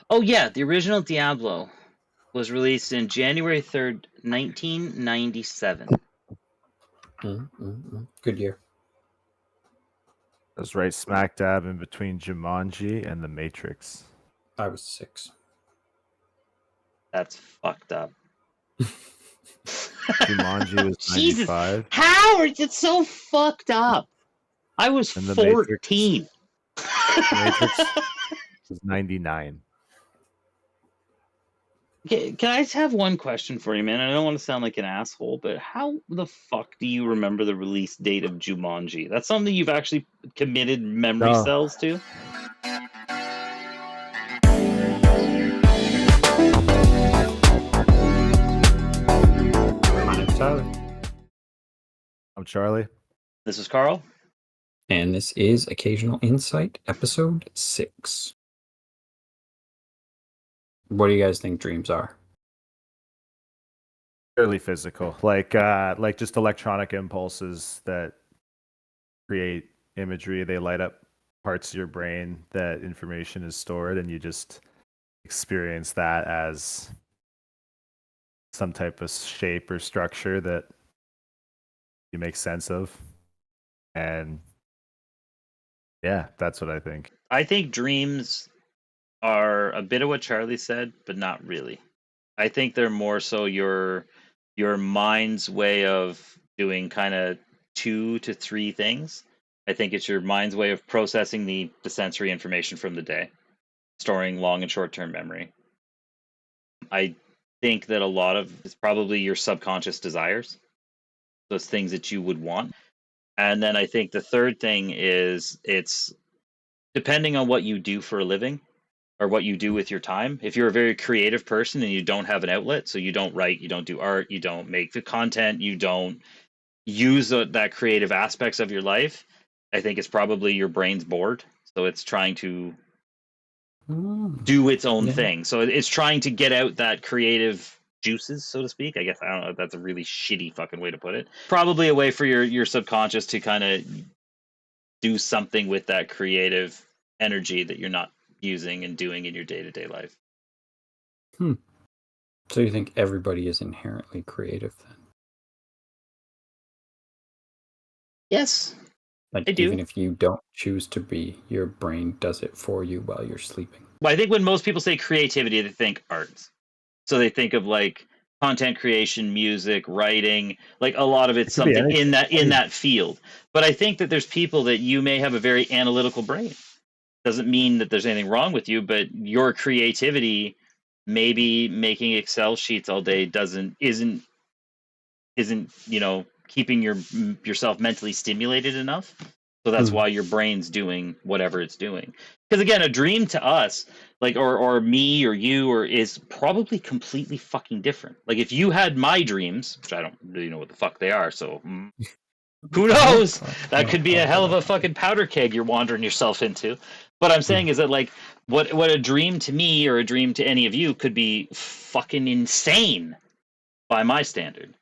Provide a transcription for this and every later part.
Oh yeah, the original Diablo was released in January 3rd, 1997. Good year. It was right smack dab in between Jumanji and The Matrix. I was 6. That's fucked up. Jumanji was Jesus, 95. how is it so fucked up? I was And The 14. Matrix was 99. Okay, can I just have one question for you, man? I don't want to sound like an asshole, but how the fuck do you remember the release date of Jumanji? That's something you've actually committed memory No. cells to? My name's Tyler. I'm Charlie. This is Carl. And this is Occasional Insight, episode 6. What do you guys think dreams are? Fairly physical, like just electronic impulses that create imagery. They light up parts of your brain that information is stored, and you just experience that as some type of shape or structure that you make sense of. And yeah, that's what I think. I think dreams are a bit of what Charlie said, but not really. I think they're more so your mind's way of doing kind of 2 to 3 things. I think it's your mind's way of processing the sensory information from the day, storing long and short term memory. I think that a lot of it's probably your subconscious desires, those things that you would want. And then I think the third thing is it's depending on what you do for a living or what you do with your time. If you're a very creative person and you don't have an outlet, so you don't write, you don't do art, you don't make the content, you don't use that creative aspects of your life, I think it's probably your brain's bored. So it's trying to do its own thing. So it's trying to get out that creative juices, so to speak. I guess I don't know if that's a really shitty fucking way to put it. Probably a way for your subconscious to kind of do something with that creative energy that you're not using and doing in your day-to-day life. So you think everybody is inherently creative then? Yes, Like I do. even if you don't choose to be, your brain does it for you while you're sleeping. Well, I think when most people say creativity, they think arts. So they think of like content creation, music, writing, like a lot of it's It could be something in anything. that field. But I think that there's people that you may have a very analytical brain. Doesn't mean that there's anything wrong with you, but your creativity, maybe making Excel sheets all day isn't keeping yourself mentally stimulated enough. So that's why your brain's doing whatever it's doing. Because again, a dream to us, like or me or you or is probably completely fucking different. Like if you had my dreams, which I don't really know what the fuck they are, so who knows? That could be a hell of a fucking powder keg you're wandering yourself into. What I'm saying is that like what a dream to me or a dream to any of you could be fucking insane by my standard.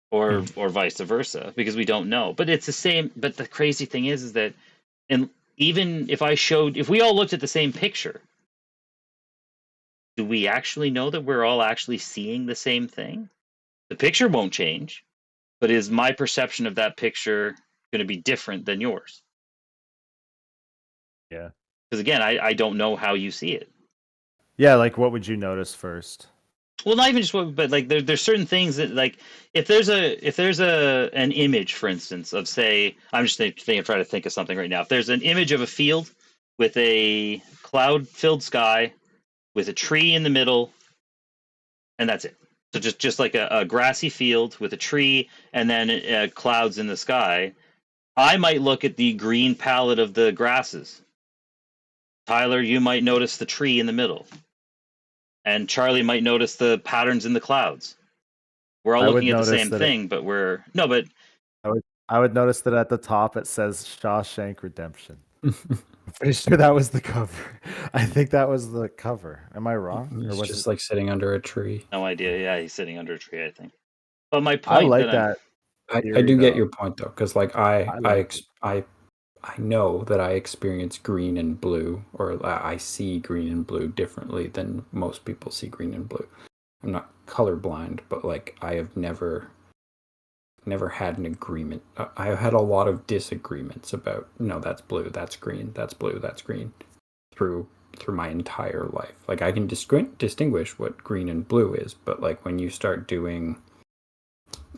Or vice versa, because we don't know. But it's the same. But the crazy thing is that, and even if we all looked at the same picture, do we actually know that we're all actually seeing the same thing? The picture won't change, but is my perception of that picture going to be different than yours? Yeah. Because again, I don't know how you see it. Yeah, like what would you notice first? Well, not even just what, but like there's certain things that like if there's an image, for instance, of say I'm just trying to think of something right now. If there's an image of a field with a cloud-filled sky with a tree in the middle, and that's it. So just like a grassy field with a tree and then clouds in the sky, I might look at the green palette of the grasses. Tyler, you might notice the tree in the middle. And Charlie might notice the patterns in the clouds. We're all looking at the same thing, but I would notice that at the top it says Shawshank Redemption. I'm pretty sure that was the cover. I think that was the cover. Am I wrong? It's just like sitting under a tree. No idea. Yeah, he's sitting under a tree, I think. But my I point like that. I do get your point though, because like I I know that I experience green and blue, or I see green and blue differently than most people see green and blue. I'm not colorblind, but like I have never had an agreement. I had a lot of disagreements about no, that's blue, that's green, that's blue, that's green through my entire life. Like I can distinguish what green and blue is, but like when you start doing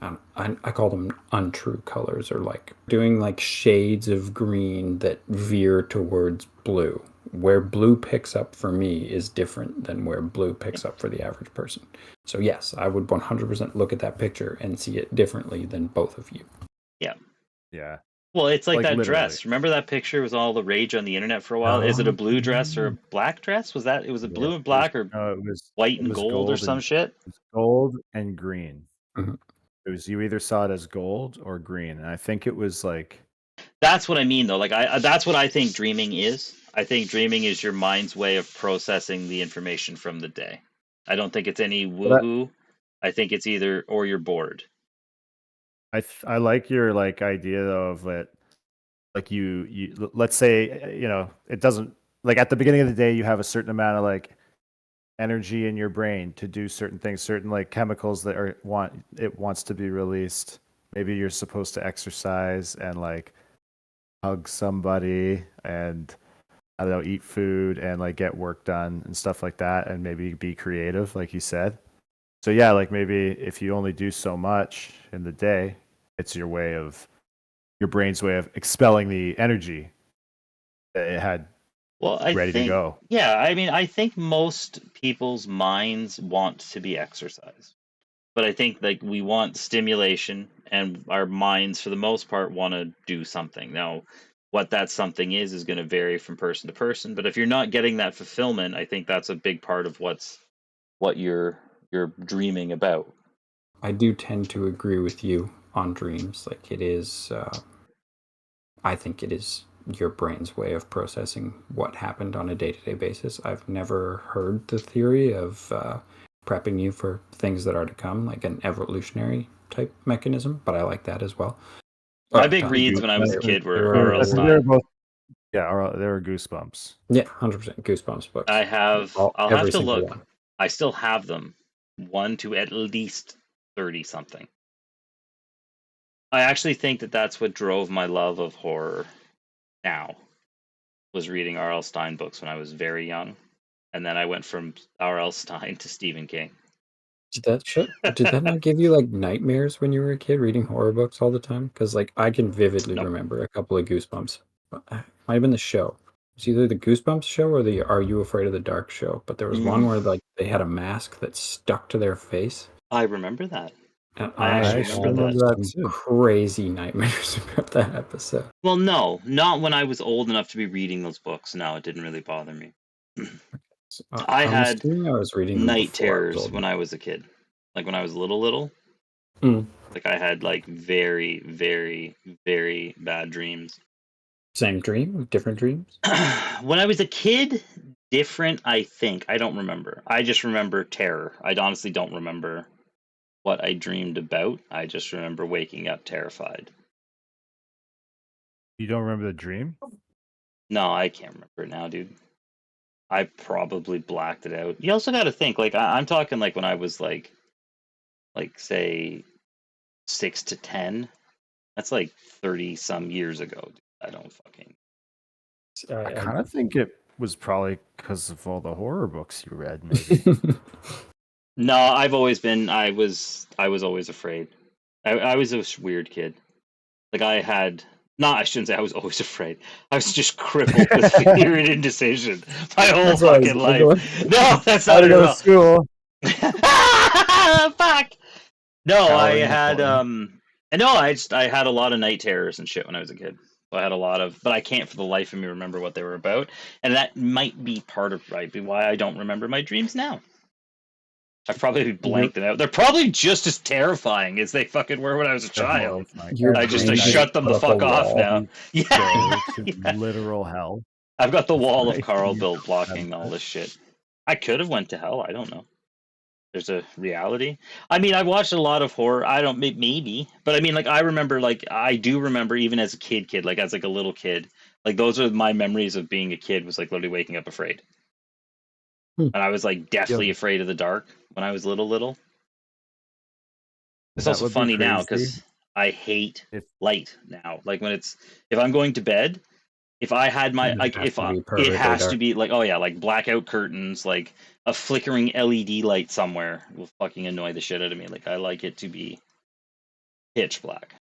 I call them untrue colors, or like doing like shades of green that veer towards blue. Where blue picks up for me is different than where blue picks up for the average person. So yes, I would 100% look at that picture and see it differently than both of you. Yeah. Yeah. Well, it's like that literally. dress. Remember that picture was all the rage on the internet for a while? Is it a blue dress or a black dress? Was that it was a Yeah, blue and black or no, white it and was gold or gold some and shit? it was gold and green. Mhm. It was you either saw it as gold or green, and I think it was like That's what I mean though. Like I that's what I think dreaming is. I think dreaming is your mind's way of processing the information from the day. I don't think it's any but woohoo. I think it's either or you're bored. I like your like idea though of it. Like let's say it doesn't like at the beginning of the day you have a certain amount of like energy in your brain to do certain things, certain like chemicals that wants to be released. Maybe you're supposed to exercise and like hug somebody and I don't know, eat food and like get work done and stuff like that, and maybe be creative, like you said. So yeah, like maybe if you only do so much in the day, it's your brain's way of expelling the energy that it had Well, I ready to think go. yeah, I mean I think most people's minds want to be exercised. But I think like we want stimulation and our minds for the most part want to do something. Now, what that something is going to vary from person to person, but if you're not getting that fulfillment, I think that's a big part of what you're dreaming about. I do tend to agree with you on dreams. Like it is, I think it is your brain's way of processing what happened on a day-to-day basis. I've never heard the theory of prepping you for things that are to come, like an evolutionary type mechanism, but I like that as well. My big The reads goose, when I was a kid were They're, R.L. I think they were Stein. both they were goosebumps. yeah, 100% Goosebumps books. I'll have Every to single look. one. I still have them. One to at least 30 something. I actually think that that's what drove my love of horror now. Was reading R.L. Stein books when I was very young, and then I went from R.L. Stein to Stephen King. Did that not give you like nightmares when you were a kid reading horror books all the time? Because like I can vividly Nope. remember a couple of Goosebumps. Might have been the show. It's either the Goosebumps show or the Are You Afraid of the Dark show. But there was one where like they had a mask that stuck to their face, I remember that. and I I actually I actually remember had that. remember that some too. crazy nightmares about that episode. Well, no, not when I was old enough to be reading those books. No, it didn't really bother me. So, I I'm had assuming I was reading them night before I was terrors old when enough. I was a kid. Like when I was little. Mm. Like I had like very, very, very bad dreams. Same dream, different dreams. When I was a kid, different, I think. I don't remember. I just remember terror. I honestly don't remember what I dreamed about. I just remember waking up terrified. You don't remember the dream? No, I can't remember it now, dude. I probably blacked it out. You also got to think, like, I'm talking like when I was like say 6 to 10. That's like 30 some years ago. Dude. I don't fucking. I I, kind of think it was probably because of all the horror books you read, maybe. No, I've always been. I was always afraid. I was a weird kid. Like I had. No, I shouldn't say I was always afraid. I was just crippled with fear and indecision my whole That's what I was fucking life. going. No, that's How not to it at go to all. school? Fuck. No, I Cowering had before. no, I had a lot of night terrors and shit when I was a kid. I had a lot of, but I can't for the life of me remember what they were about, and that might be part of why I don't remember my dreams now. I've probably your blanked them out. They're probably just as terrifying as they fucking were when I was a They're child. horrifying. your I Every brain just night shut them put the up a fuck off wall. now. you Yeah, go to yeah. literal hell. I've got the That's wall of right. Carl You built have blocking all that. this shit. I could have went to hell. I don't know. There's a reality. I mean, I watched a lot of horror. I don't maybe, but I mean, like I remember, like I do remember even as a kid, like as like a little kid, Like those are my memories of being a kid. Was like literally waking up afraid, Hmm. and I was like deathly afraid of the dark when I was little. It's That also would be funny now crazy because I hate if light now. Like when it's if I'm going to bed, if I had my It like has if to I be it perfectly has to dark. be like oh yeah like blackout curtains like a flickering LED light somewhere will fucking annoy the shit out of me. Like I like it to be pitch black.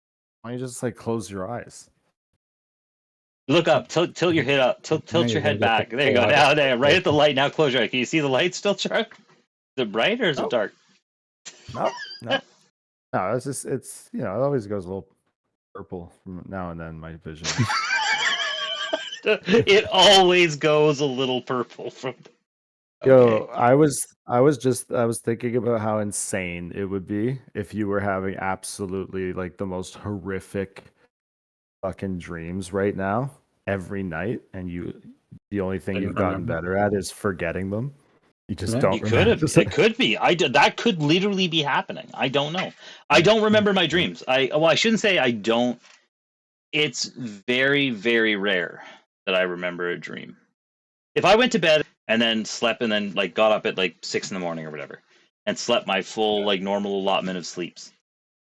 why don't you just like close your eyys? Look up, tilt your head up, Now tilt you're your gonna head get the back. There you go. chaotic Now there, right at the situation. light. Now close your eye. Can you see the light still, Chuck? Is it bright or is it Nope, dark? nope, nope. No, it's just it's it always goes a little purple from now and then. My vision. It always goes a little purple from. Okay. Yo, I was thinking about how insane it would be if you were having absolutely like the most horrific fucking dreams right now every night, and the only thing you've Didn't gotten remember. better at is forgetting them. You just Yeah. don't You could remember. have. It could be. That could literally be happening. I don't know. I don't remember my dreams. I shouldn't say I don't. It's very very rare that I remember a dream. If I went to bed and then slept and then like got up at like 6 in the morning or whatever, and slept my full like normal allotment of sleeps,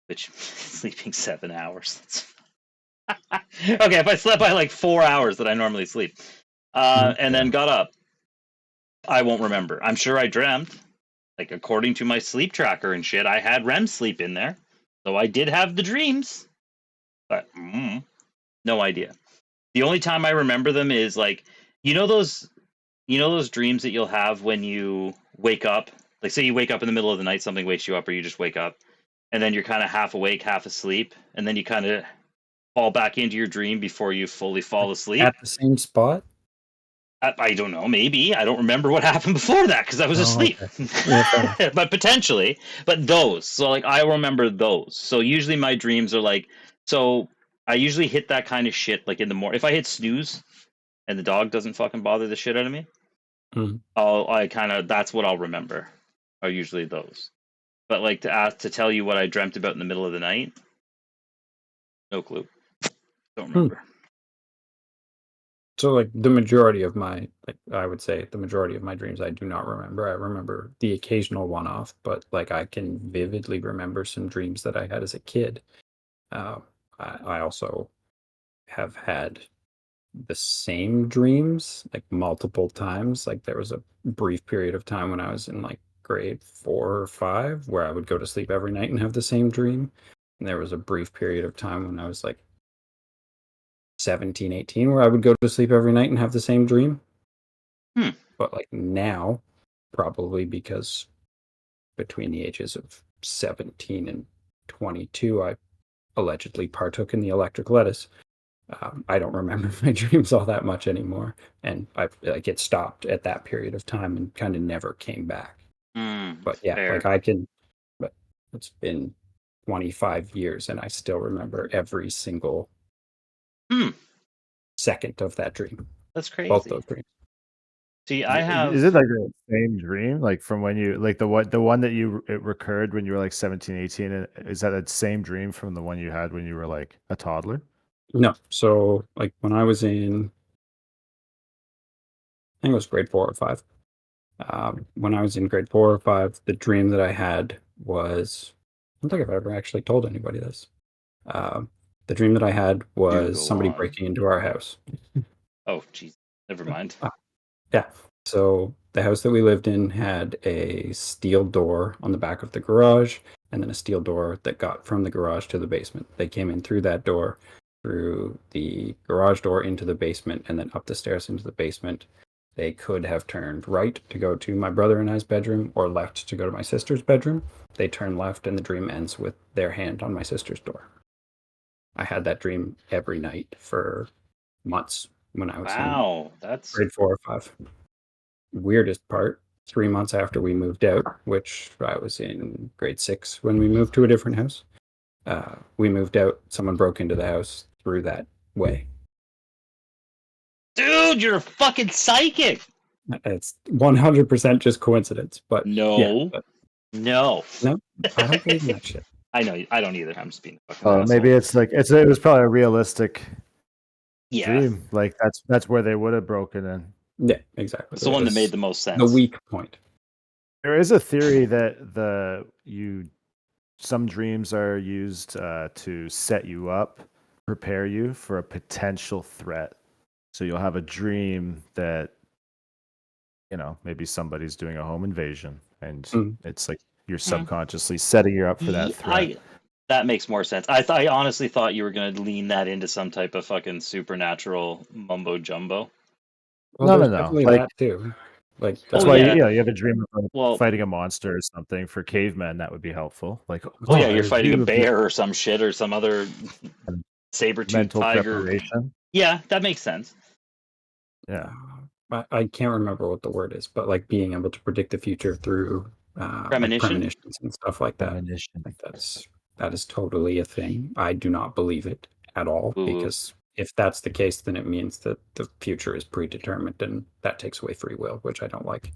which sleeping 7 hours. Okay, if I slept by like 4 hours that I normally sleep, Mhm. and then got up, I won't remember. I'm sure I dreamt, like according to my sleep tracker and shit, I had REM sleep in there, so I did have the dreams, but no idea. The only time I remember them is like, you know those, those dreams that you'll have when you wake up. Like, say you wake up in the middle of the night, something wakes you up, or you just wake up, and then you're kind of half awake, half asleep, and then you kind of fall back into your dream before you fully fall Like asleep. at the same spot. I don't know. Maybe I don't remember what happened before that because I was Oh, asleep. okay. Yeah, fair enough. But potentially, but those. So like I remember those. So usually my dreams are like. So I usually hit that kind of shit like in the morning. If I hit snooze and the dog doesn't fucking bother the shit out of me, Mm. I kind of that's what I'll remember. Are usually those. But like to tell you what I dreamt about in the middle of the night, no clue. Don't Hmm. remember. So like the majority of my, like I would say the majority of my dreams I do not remember. I remember the occasional one off, but like I can vividly remember some dreams that I had as a kid. Uh, I also have had the same dreams like multiple times. Like there was a brief period of time when I was in like grade 4 or 5 where I would go to sleep every night and have the same dream. And there was a brief period of time when I was like 17, 18 where I would go to sleep every night and have the same dream. Hmm. But like now, probably because between the ages of 17 and 22, I allegedly partook in the electric lettuce. I don't remember my dreams all that much anymore, and I like it stopped at that period of time and kind of never came back. But yeah, like Fair. I can, but it's been 25 years and I still remember every single Hmm. second of that dream, That's both crazy. those dreams. See, I Is have. it like the same dream, like from when you like the one that you it recurred when you were like 17, 18? And is that the same dream from the one you had when you were like a toddler? No, so like when I was in, I think it was grade 4 or 5. When I was in grade 4 or 5, the dream that I had was, I don't think I've ever actually told anybody this. Um, the dream that I had Do was go somebody on. breaking into our house. Oh, jeez. Never mind. Yeah. So the house that we lived in had a steel door on the back of the garage and then a steel door that got from the garage to the basement. They came in through that door, through the garage door into the basement, and then up the stairs into the basement. They could have turned right to go to my brother and I's bedroom or left to go to my sister's bedroom. They turn left, and the dream ends with their hand on my sister's door. I had that dream every night for months when I was in Wow, that's grade 4 or 5. Weirdest part, 3 months after we moved out, which I was in grade 6 when we moved to a different house, we moved out. Someone broke into the house through that way. dude. You're a fucking psychic. It's 100% just coincidence, but yeah, No, but no. no, I don't believe in that shit. I know. I don't either. I'm just being a fucking Maybe asshole. it's like it was probably a realistic Yeah, dream. Like that's where they would have broken in. Yeah, exactly. it's the It one that made was the most the sense. weak point. There is a theory that some dreams are used to set you up, prepare you for a potential threat. So you'll have a dream that maybe somebody's doing a home invasion, and Mm. it's like you're Hmm. subconsciously setting you up for that threat. That makes more sense. I honestly thought you were going to lean that into some type of fucking supernatural mumbo jumbo. Well, No, no, there's no. definitely Like that too. Like that's Oh why yeah. you have a dream of like, Well, fighting a monster or something. For cavemen, that would be helpful. Like, oh oh, yeah, I you're have a fighting a dream of this bear or some shit or some other saber-toothed mental tiger. preparation. Yeah, that makes sense. Yeah, I can't remember what the word is, but like being able to predict the future through like Premonition. premonitions and stuff like that. premonition. Like that is totally a thing. I do not believe it at all Woo woo. because if that's the case, then it means that the future is predetermined, and that takes away free will, which I don't like.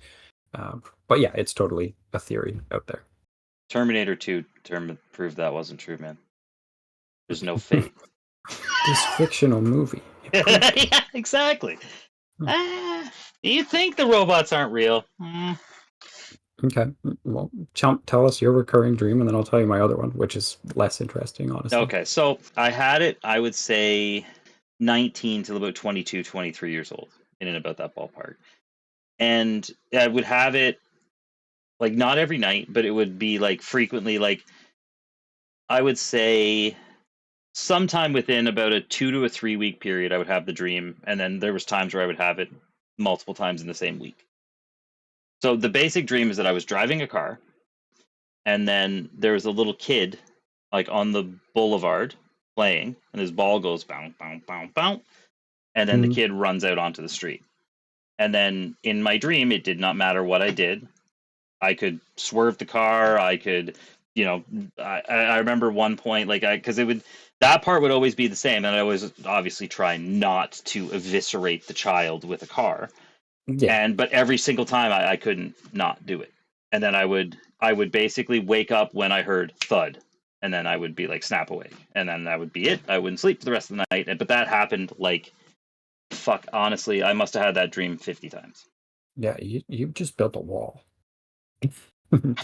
But yeah, it's totally a theory out there. Terminator 2 proved that wasn't true, man. There's no fate. This fictional movie. It proved it. Yeah, exactly. Hmm. You think the robots aren't real? Okay. Well, Chump, tell us your recurring dream, and then I'll tell you my other one, which is less interesting, honestly. Okay, so I had it, I would say 19 till about 22, 23 years old, in and about that ballpark. And I would have it like not every night, but it would be like frequently, like I would say sometime within about a 2 to 3 week period, I would have the dream, and then there was times where I would have it multiple times in the same week. So the basic dream is that I was driving a car, and then there was a little kid like on the boulevard playing, and his ball goes bounce, bounce, bounce, bounce, and then the Mhm. kid runs out onto the street. And then in my dream, it did not matter what I did. I could swerve the car. I could, I remember one point, like, because that part would always be the same. And I always obviously try not to eviscerate the child with a car. Yeah. But every single time I couldn't not do it. And then I would basically wake up when I heard thud. And then I would be like snap awake. And then that would be it. I wouldn't sleep for the rest of the night. But that happened like, fuck, honestly, I must have had that dream 50 times. Yeah, you just built a wall.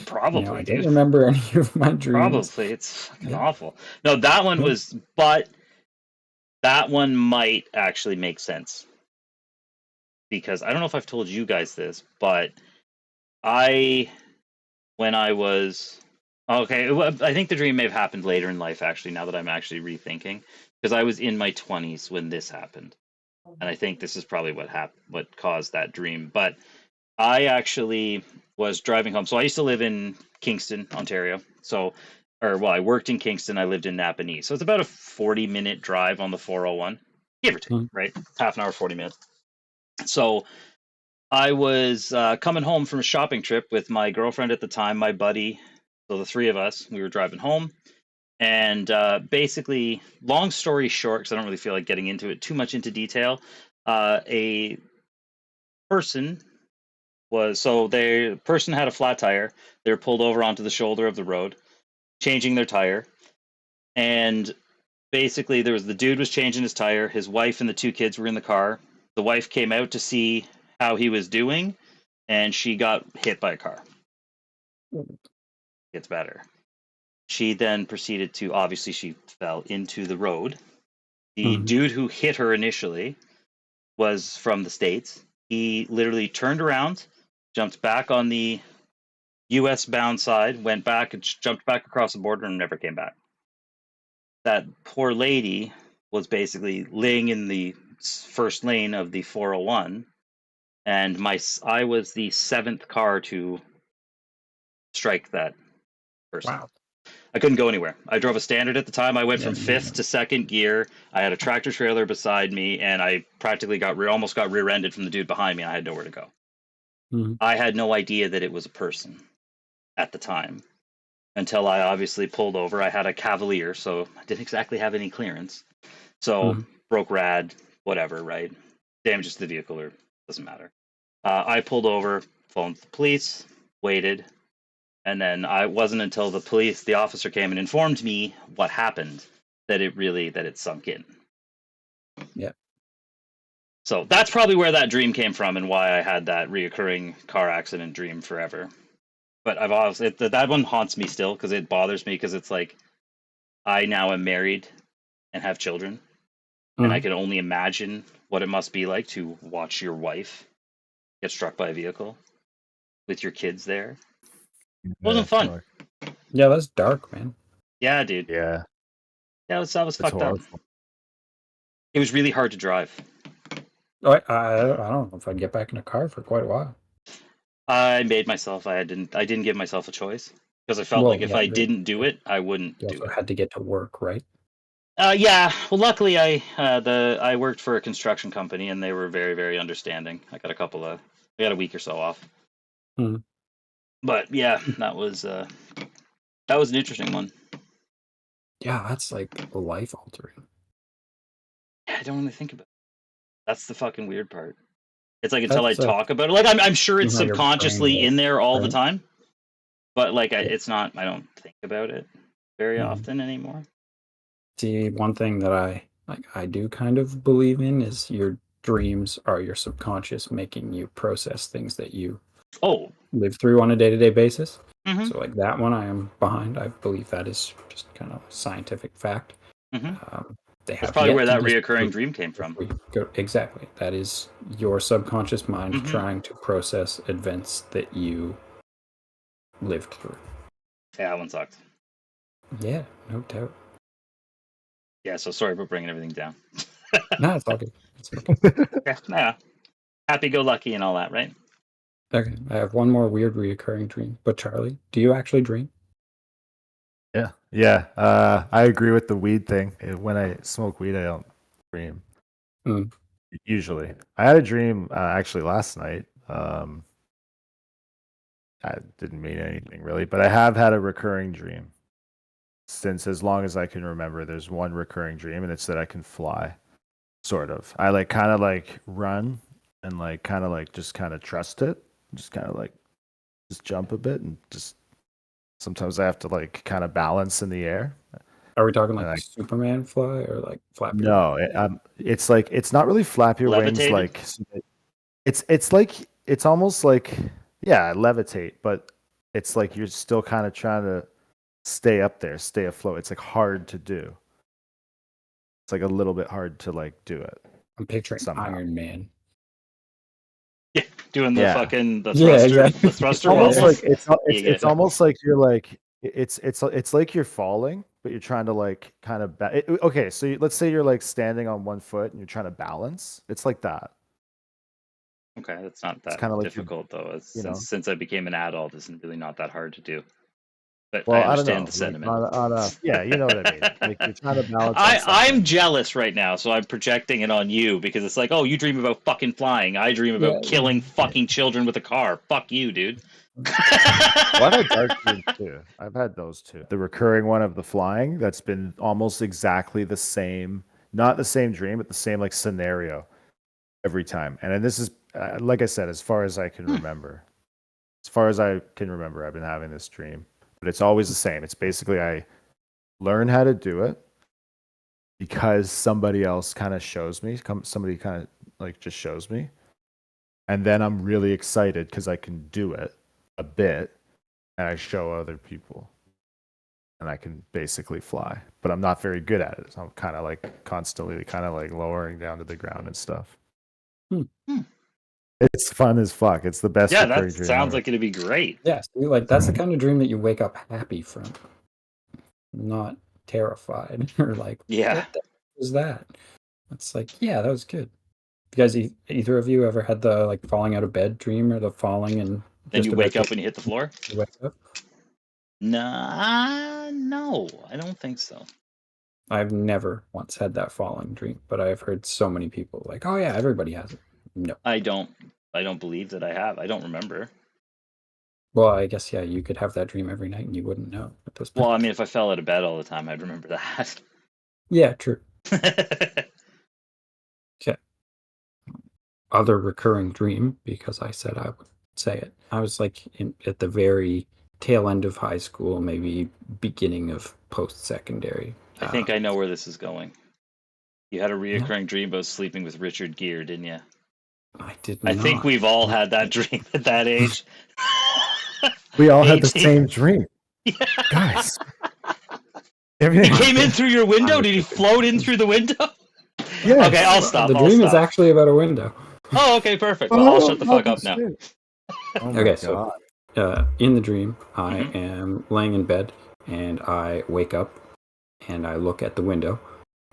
Probably, I don't dude. remember any of my dreams. Probably. It's fucking Yeah. awful. No, that one Yeah. was, but that one might actually make sense. Because I don't know if I've told you guys this, but I, when I was, okay, I think the dream may have happened later in life, actually, now that I'm actually rethinking. Because I was in my 20s when this happened. And I think this is probably what caused that dream. But I actually was driving home. So I used to live in Kingston, Ontario. I worked in Kingston. I lived in Napanee. So it's about a 40-minute drive on the 401, give or take, Mhm. right? Half an hour, 40 minutes. So I was coming home from a shopping trip with my girlfriend at the time, my buddy. So the three of us, we were driving home. And basically, long story short, because I don't really feel like getting into it too much into detail, a person the person had a flat tire. They were pulled over onto the shoulder of the road, changing their tire, and basically the dude was changing his tire. His wife and the two kids were in the car. The wife came out to see how he was doing, and she got hit by a car. Gets better. She then proceeded to, obviously she fell into the road. The Mhm. dude who hit her initially was from the States. He literally turned around, jumped back on the US bound side, went back and jumped back across the border and never came back. That poor lady was basically laying in the first lane of the 401, and I was the seventh car to strike that person. Wow. I couldn't go anywhere. I drove a standard at the time. I went Yeah. from fifth to second gear. I had a tractor trailer beside me, and I practically almost got rear-ended from the dude behind me. And I had nowhere to go. Mhm. I had no idea that it was a person at the time until I obviously pulled over. I had a Cavalier, so I didn't exactly have any clearance. So Mhm. broke rad, whatever, right? Damages to the vehicle or doesn't matter. I pulled over, phoned the police, waited, and then I wasn't until the officer came and informed me what happened that it sunk in. Yeah. So that's probably where that dream came from and why I had that reoccurring car accident dream forever. But I've always that one haunts me still because it bothers me because it's like I now am married and have children, and I Mhm. can only imagine what it must be like to watch your wife get struck by a vehicle with your kids there. Yeah, Wasn't fun. fuck. Yeah, that's dark, man. Yeah, dude. Yeah, Yeah, that was it's fucked up. horrible. It was really hard to drive. I don't know if I'd get back in a car for quite a while. I made myself. I didn't give myself a choice because I felt like Well, if yeah, I but didn't do it, I wouldn't you do also it. had to get to work, right? Yeah. Well, luckily, I worked for a construction company, and they were very, very understanding. I got a week or so off. Mhm. But yeah, that was an interesting one. Yeah, that's like life altering. I don't really think about it. That's the fucking weird part. It's like until I That's talk about it, like I'm sure it's how your brain subconsciously in works, there all the right? time, but like Yeah. it's not. I don't think about it very Mhm. often anymore. See, one thing that I do kind of believe in is your dreams are your subconscious making you process things that you Oh, live through on a day-to-day basis. mm-hmm, So like that one I am behind. I believe that is just kind of scientific fact. mm-hmm. They That's have probably yet where to that disprove reoccurring dream came if from. we go exactly. That is your subconscious mind Mm-hmm. trying to process events that you lived through. Yeah, that one sucked. Yeah, no doubt. Yeah, so sorry for bringing everything down. No, it's all good. It's okay. Yeah, happy go lucky and all that, right? Okay, I have one more weird reoccurring dream. But Charlie, do you actually dream? Yeah, yeah. I agree with the weed thing. When I smoke weed, I don't dream. Mm. Usually, I had a dream actually last night. I didn't mean anything really, but I have had a recurring dream since as long as I can remember. There's one recurring dream, and it's that I can fly. Sort of. I like kind of like run and like kind of like just kind of trust it. Just kind of like just jump a bit and just sometimes I have to like kind of balance in the air. Are we talking And like I Superman fly or like flap your wings? no, it's like it's not really flap your wings Levitated. like it's like it's almost like yeah, levitate, but it's like you're still kind of trying to stay up there, stay afloat. It's like hard to do. It's like a little bit hard to like do it I'm picturing somehow. Iron Man. Yeah, doing Yeah. Yeah, exactly. the It's thruster almost Yeah, wobble. like Yeah, it's almost like you're like it's like you're falling, but you're trying to like kind of okay. So let's say you're like standing on one foot and you're trying to balance. It's like that. okay, that's not It's that kind of like difficult though. you know. Since I became an adult, it's really not that hard to do. But I Well, I don't understand know, the like sentiment. on a yeah, you know what I mean. Like you're trying to balance on I'm something. jealous right now, so I'm projecting it on you because it's like, oh, you dream about fucking flying. I dream yeah. about killing fucking children with a car. Fuck you, dude. Well, I've had dark dreams too. I've had those too. The recurring one of the flying that's been almost exactly the same, not the same dream, but the same like scenario every time. And then this is like I said, as far as I can remember, as far as I can remember, I've been having this dream, but it's always the same. It's basically I learn how to do it because somebody else kind of shows me, somebody kind of like just shows me, and then I'm really excited because I can do it a bit, and I show other people, and I can basically fly, but I'm not very good at it. So I'm kind of like constantly kind of like lowering down to the ground and stuff. Hmm. It's fun as fuck. It's the best Yeah, that recurring dream sounds ever. like it'd be great. Yeah, see, like that's the kind of dream that you wake up happy from, not terrified or like, Yeah. what the was that? It's like, yeah, that was good. You guys, either of you ever had the like falling out of bed dream or the falling and Then just you about wake to up and you hit the floor? wake up? Nah, no, I don't think so. I've never once had that falling dream, but I've heard so many people like, oh yeah, everybody has it. No. I don't believe that I have. I don't remember. Well, I guess yeah, you could have that dream every night and you wouldn't know at this Well, I point. mean, if I fell out of bed all the time, I'd remember that. Yeah, true. Okay. Other recurring dream, because I said I would say it. I was like at the very tail end of high school, maybe beginning of post secondary. I think I know where this is going. You had a reoccurring dream about sleeping with Richard Gere, didn't you? I did I think not. we've all had that dream at that age. We all had the 18. same dream, guys. He Everything. came in through your window? Did he float in through the window? Yes. Okay, I'll stop. The I'll dream is stop. actually about a window. Oh, okay, perfect. Well, I'll shut the fuck up now. Oh my Okay, god. so in the dream, I Mhm. am laying in bed, and I wake up, and I look at the window,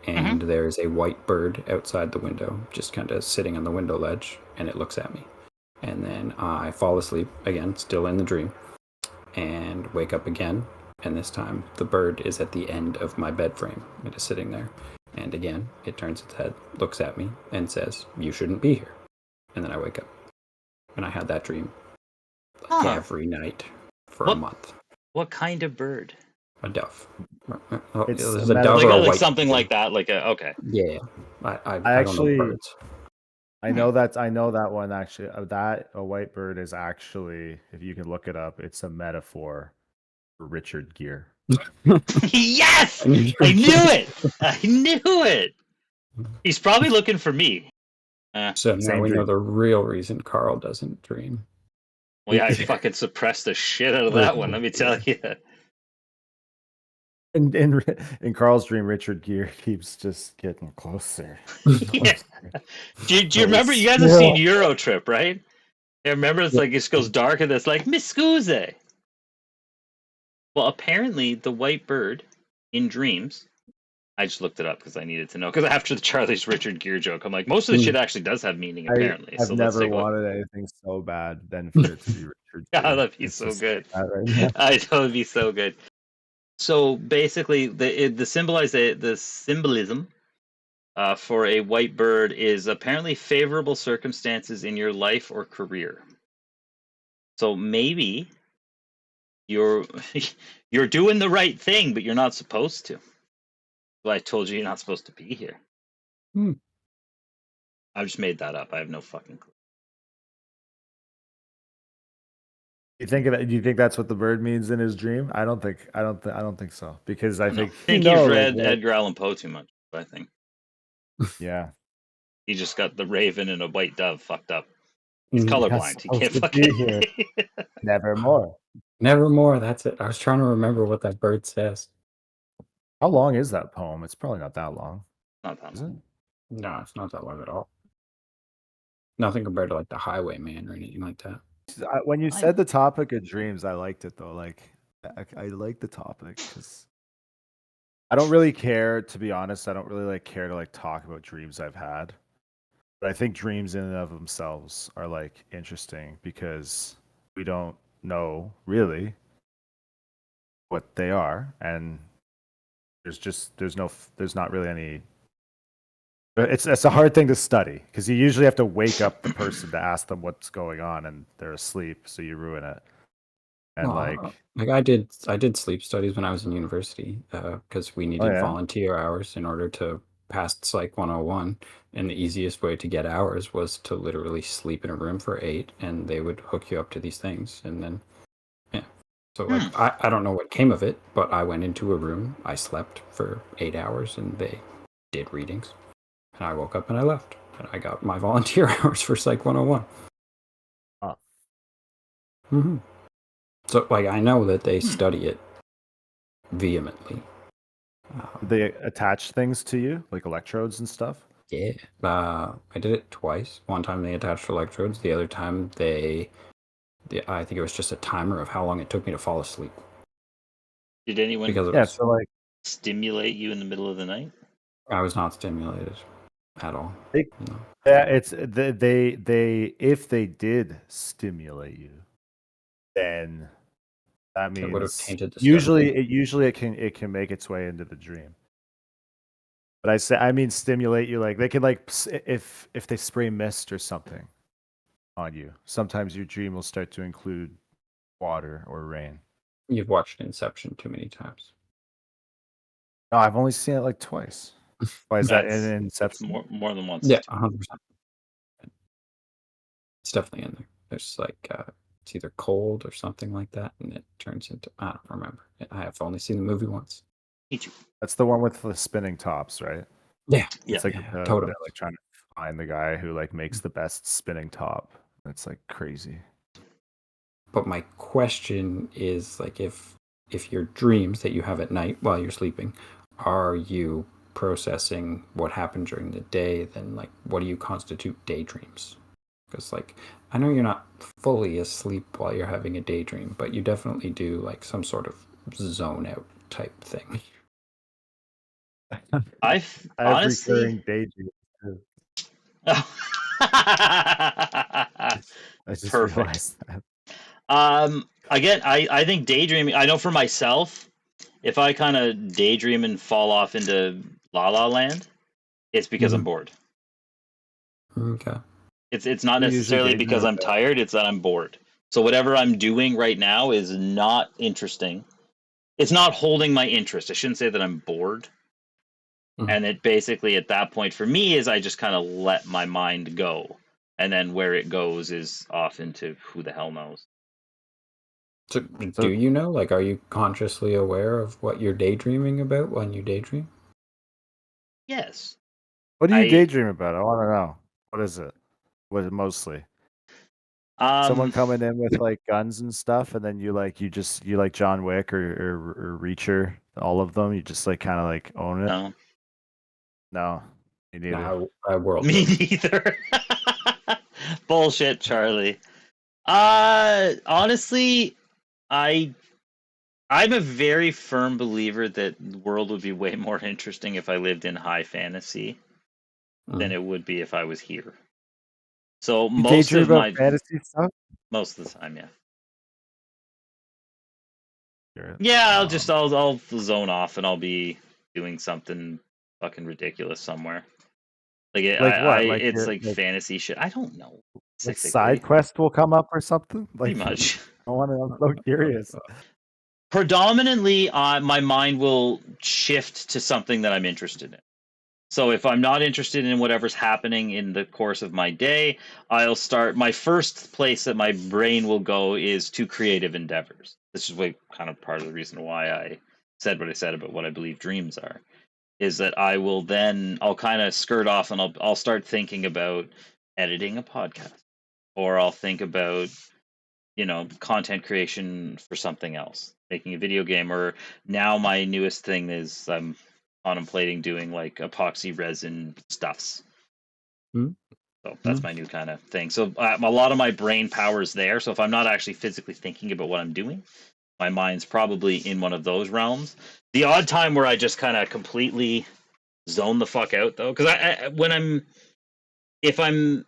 and there's a white bird outside the window, just kind of sitting on the window ledge, and it looks at me. And then I fall asleep again, still in the dream, and wake up again, and this time the bird is at the end of my bed frame. It is sitting there, and again it turns its head, looks at me, and says, "You shouldn't be here." And then I wake up, and I had that dream like every night for a month. What kind of bird? A dove. It's There's a a dove Like, or a like white something pigeon. like that. Like a okay. Yeah, I I don't know actually birds. I know that one actually. That a white bird is actually, if you can look it up, it's a metaphor for Richard Gere. Yes, I knew I knew it. I knew it. He's probably looking for me. So now Same we know dream. the real reason Carl doesn't dream. Well, yeah, I fucking suppressed the shit out of that one. Let me tell you. In Carl's dream, Richard Gere keeps just getting closer. Yeah. Do you remember? You guys have seen Euro Trip, right? Yeah, remember it's like it just goes dark and it's like Miss Scuze. Well, apparently the white bird in dreams. I just looked it up because I needed to know. Because after the Charlie's Richard Gere joke, I'm like, most of the shit actually does have meaning. Apparently, I've so let's never take a look. wanted anything so bad than for it to be Richard God, Gere. that'd be It's so just good. that right now. I that would be so good. So basically, the symbolism for a white bird is apparently favorable circumstances in your life or career. So maybe you're you're doing the right thing, but you're not supposed to. Well, I told you you're not supposed to be here. Hmm. I just made that up. I have no fucking clue. You think do you think that's what the bird means in his dream? I don't think so, because I No, think I think you've read Edgar Allan Poe too much. I think yeah. he just got the raven and a white dove fucked up. He's You're colorblind. He can't supposed to fucking. be here. Nevermore. Nevermore. That's it. I was trying to remember what that bird says. How long is that poem? It's probably not that long, Not that is it? long. No, it's not that long at all. Nothing compared to like the Highwayman or anything like that. When you said the topic of dreams, I liked it though. Like, I like the topic because I don't really care, to be honest. I don't really care to talk about dreams I've had. But I think dreams in and of themselves are interesting because we don't know really what they are, and there's not really any. It's a hard thing to study because you usually have to wake up the person to ask them what's going on, and they're asleep, so you ruin it. And like I did sleep studies when I was in university because we needed yeah? volunteer hours in order to pass Psych 101, and the easiest way to get hours was to literally sleep in a room for 8, and they would hook you up to these things, and then yeah. So I don't know what came of it, but I went into a room, I slept for 8 hours, and they did readings, and I woke up and I left, and I got my volunteer hours for Psych 101. Mm-hmm. So I know that they study it vehemently. They attach things to you, like electrodes and stuff? Yeah. I did it twice. One time they attached electrodes. The other time I think it was just a timer of how long it took me to fall asleep. Did anyone Because it was, stimulate you in the middle of the night? I was not stimulated at all. No. Yeah, it's they if they did stimulate you, then that That would have means tainted the study. usually it can make its way into the dream. But I mean stimulate you, like they can if they spray mist or something on you. Sometimes your dream will start to include water or rain. You've watched Inception too many times. No, I've only seen it like twice. Why is that in That's Inception? more than once. Yeah, 100%. It's definitely in there. There's it's either cold or something like that, and it turns into, I don't remember. I have only seen the movie once. Me too. That's the one with the spinning tops, right? Yeah, Yeah. It's like yeah, they're totally. like trying to find the guy who like makes the best spinning top. That's like crazy. But my question is like if your dreams that you have at night while you're sleeping, are you processing what happened during the day, then like what do you constitute daydreams? Because like I know you're not fully asleep while you're having a daydream, but you definitely do like some sort of zone out type thing. I've I have honestly. recurring daydreams too. I just Perfect. realized that. Again, I think daydreaming. I know for myself, if I kind of daydream and fall off into La La Land, it's because I'm Mhm. bored. Okay. It's not We usually necessarily daydream because I'm about. tired. It's that I'm bored. So whatever I'm doing right now is not interesting. It's not holding my interest. I shouldn't say that I'm bored. Mhm. And it basically at that point for me is I just kind of let my mind go, and then where it goes is off into who the hell knows. So do So you know? Like, are you consciously aware of what you're daydreaming about when you daydream? Yes, what do you I daydream about? I want to know. What is it? What is it mostly? Someone um coming in with like guns and stuff, and then you like John Wick or Reacher, all of them. You just like kind of like own it. no. No, me neither. No, I world Me build. neither. Bullshit, Charlie. Honestly, I I'm a very firm believer that the world would be way more interesting if I lived in high fantasy than Mm. it would be if I was here. So You daydream about fantasy stuff? most of the time, yeah. Sure. Yeah, I'll zone off and I'll be doing something fucking ridiculous somewhere. Like Like what? it's like fantasy shit. I don't know Like side specifically. quest will come up or something? Pretty Like much. I want to. I'm so curious. Predominantly, my mind will shift to something that I'm interested in. So if I'm not interested in whatever's happening in the course of my day, I'll start. My first place that my brain will go is to creative endeavors. This is what kind of part of the reason why I said what I said about what I believe dreams are. Is that I'll kind of skirt off and I'll start thinking about editing a podcast, or I'll think about content creation for something else, making a video game, or now my newest thing is I'm contemplating doing like epoxy resin stuffs. Mm. So that's Mm. my new kind of thing. So a lot of my brain power is there. So if I'm not actually physically thinking about what I'm doing, my mind's probably in one of those realms. The odd time where I just kind of completely zone the fuck out though, because when if I'm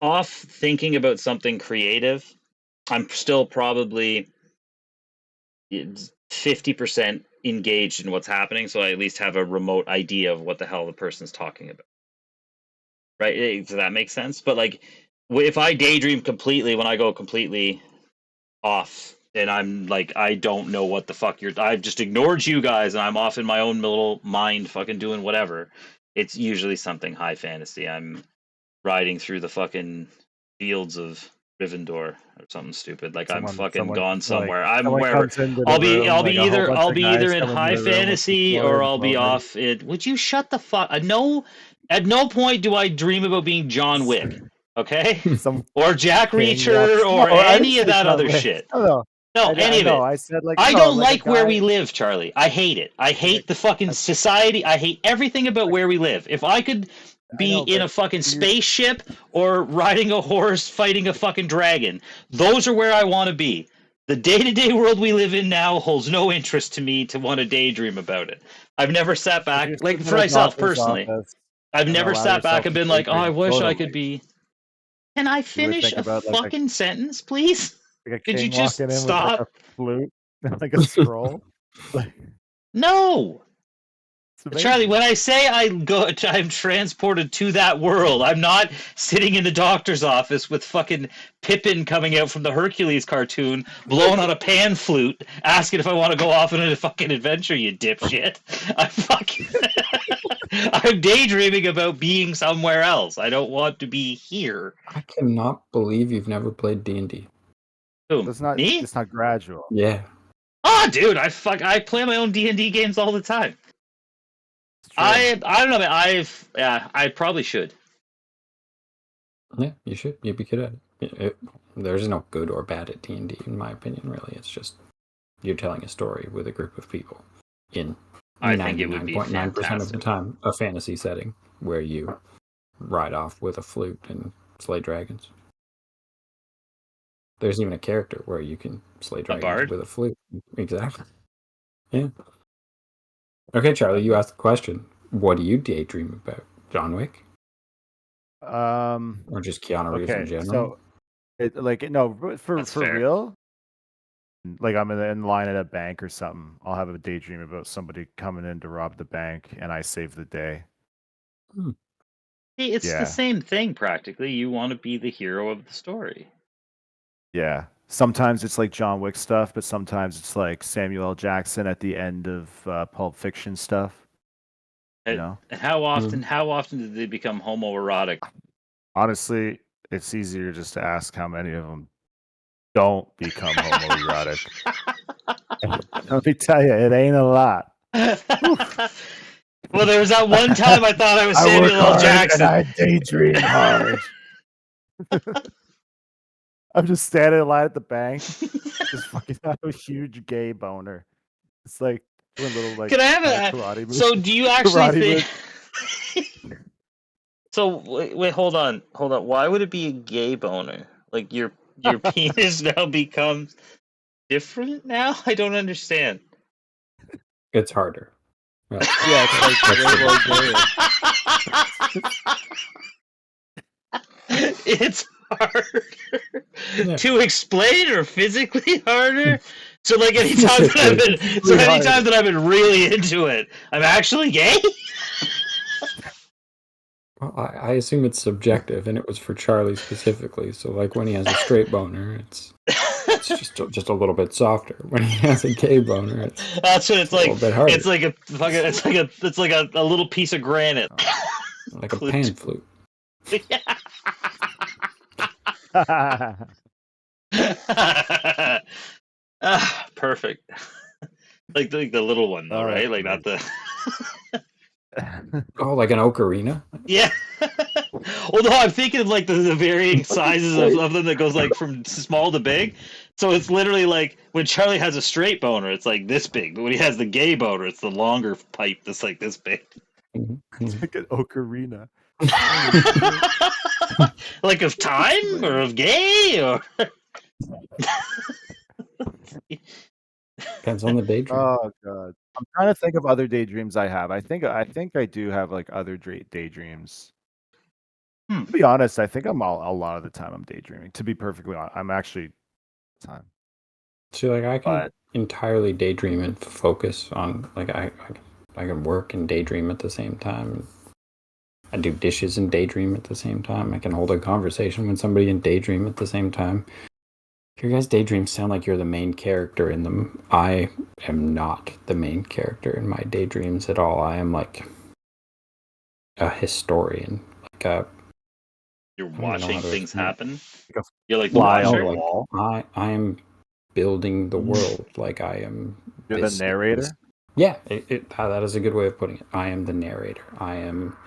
off thinking about something creative, I'm still probably 50% engaged in what's happening, so I at least have a remote idea of what the hell the person's talking about. Right? Does that make sense? But like, if I daydream completely, when I go completely off, and I'm like, I don't know what the fuck I've just ignored you guys, and I'm off in my own little mind, fucking doing whatever. It's usually something high fantasy. I'm riding through the fucking fields of Rivendor or something stupid. Like I'm fucking Someone gone just like somewhere. I'm someone wherever. comes into the room, like a whole bunch I'll of be guys either in come into high the room with the fantasy or swords I'll be loaded. off it. Would you shut the fuck? No, at no point do I dream about being John Wick. Okay, Some or Jack king Reacher walks. No, or I didn't any of say that John other Wick. shit. No, no. No, I any of know. it. I said like I no, don't like a like where guy. we live, Charlie. I hate it. I Like hate the fucking a, society. I hate everything about like where we live. If I could I be know, in but a fucking you spaceship or riding a horse fighting a fucking dragon, those are where I want to be. The day-to-day world we live in now holds no interest to me to want to daydream about it. I've never sat if back, you're like sitting for in a myself doctor's personally, office I've and never allow sat back yourself and to been like, oh, I daydream, wish I could totally, be. Can I you would finish think a about fucking sentence, please? like a Could you king just walking in with like a stop? flute and like a scroll. Like No. it's Charlie, amazing. when I say I'm transported to that world. I'm not sitting in the doctor's office with fucking Pippin coming out from the Hercules cartoon, blowing on a pan flute, asking if I want to go off on a fucking adventure. You dipshit! I'm fucking. I'm daydreaming about being somewhere else. I don't want to be here. I cannot believe you've never played D&D. Who? That's not. Me? It's not gradual. Yeah. Oh, dude, I play my own D&D games all the time. It's true. I don't know, man. I probably should. Yeah, you should. You'd be good at it. There's no good or bad at D&D, in my opinion. Really, it's just you're telling a story with a group of people in I think it would be 99.9% of the fantastic. time a fantasy setting where you ride off with a flute and slay dragons. There's even a character where you can slay dragons bard? with a flute. Exactly. Yeah. Okay, Charlie, you asked the question. What do you daydream about? John Wick? Or just Keanu Reeves in Okay, general? so no, for That's fair. real. Like I'm in line at a bank or something. I'll have a daydream about somebody coming in to rob the bank, and I save the day. Hey, it's the Yeah, same thing practically. You want to be the hero of the story. yeah. Sometimes it's like John Wick stuff, but sometimes it's like Samuel L. Jackson at the end of Pulp Fiction stuff. You And know, how often did they become homoerotic? honestly, it's easier just to ask how many of them don't become homoerotic. Let me tell you, it ain't a lot. Well, there was that one time I thought I was I work Samuel L. hard and Jackson. I daydream hard. I'm just standing in line at the bank, just fucking have a huge gay boner. It's like doing little like Can I have karate moves. So, do you actually Karate think? So wait, hold on. Why would it be a gay boner? Like your penis now becomes different now? I don't understand. It's harder. Well, Yeah, it's like It's harder Yeah. to explain or physically harder. So like Physically anytime that I've been really into it, I'm actually gay. Well, I assume it's subjective, and it was for Charlie specifically. So, like when he has a straight boner, it's just a little bit softer. When he has a gay boner, it's That's what it's a like. little bit harder, It's like a little piece of granite. like a pan flute. Perfect. Like the little one though, Oh, that's right? Like not amazing. the. Oh, like an ocarina? Yeah. Although I'm thinking of like the varying sizes of them that goes like from small to big. So it's literally like when Charlie has a straight boner, it's like this big. But when he has the gay boner, it's the longer pipe that's like this big. It's like an ocarina. Like of time or of gay or Depends on the daydream. Oh god. I'm trying to think of other daydreams I have. I think I do have like other daydreams. Hmm. To be honest, I think a lot of the time I'm daydreaming. To be perfectly honest, I'm actually time. So, like, I can But entirely daydream and focus on, like, I can work and daydream at the same time. I do dishes and daydream at the same time. I can hold a conversation with somebody and daydream at the same time. Your guys' daydreams sound like you're the main character in them. I am not the main character in my daydreams at all. I am like a historian, like a. You're I don't even know watching how to things explain it. happen. like a You're like the fly on No, the watcher. like wall. I am building the world. Like I am. You're the narrator. Yeah, that is a good way of putting it. I am the narrator. I am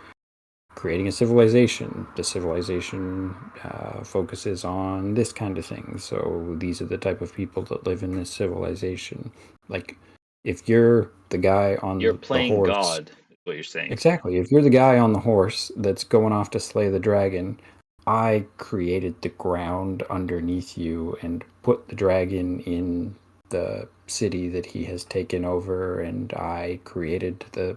creating a civilization. The civilization focuses on this kind of thing. So these are the type of people that live in this civilization. Like, if you're the guy on You're the playing horse, God, is what you're saying. exactly. If you're the guy on the horse that's going off to slay the dragon, I created the ground underneath you and put the dragon in the city that he has taken over, and I created the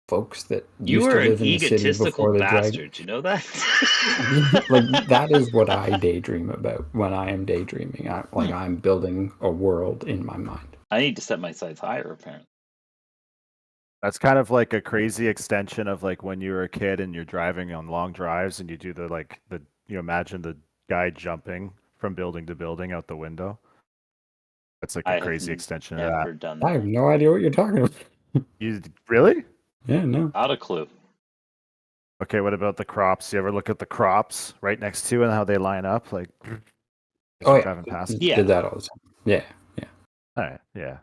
folks that You used to are an live in the city egotistical before the dragon. bastard. You know that? Like, that is what I daydream about when I am daydreaming. I'm building a world in my mind. I need to set my sights higher, apparently. That's kind of like a crazy extension of like when you were a kid and you're driving on long drives and you do you imagine the guy jumping from building to building out the window. That's like a I crazy have extension of never that. done I have that. no idea what you're talking about. You really? Yeah, no. Not a clue. Okay, what about the crops? You ever look at the crops right next to and how they line up? Like as Oh you're yeah, driving past it? Yeah. did that all the time. Yeah, yeah. All right, yeah.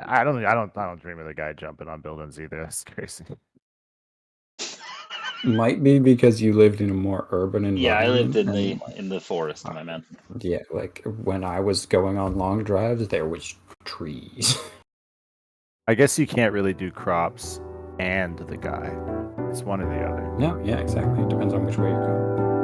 I don't dream of the guy jumping on buildings either. That's crazy. Might be because you lived in a more urban Yeah, I lived environment. in the forest, Uh, my man. yeah, like when I was going on long drives, there was trees. I guess you can't really do crops and the guy. It's one or the other. No, yeah, exactly. It depends on which way you're going.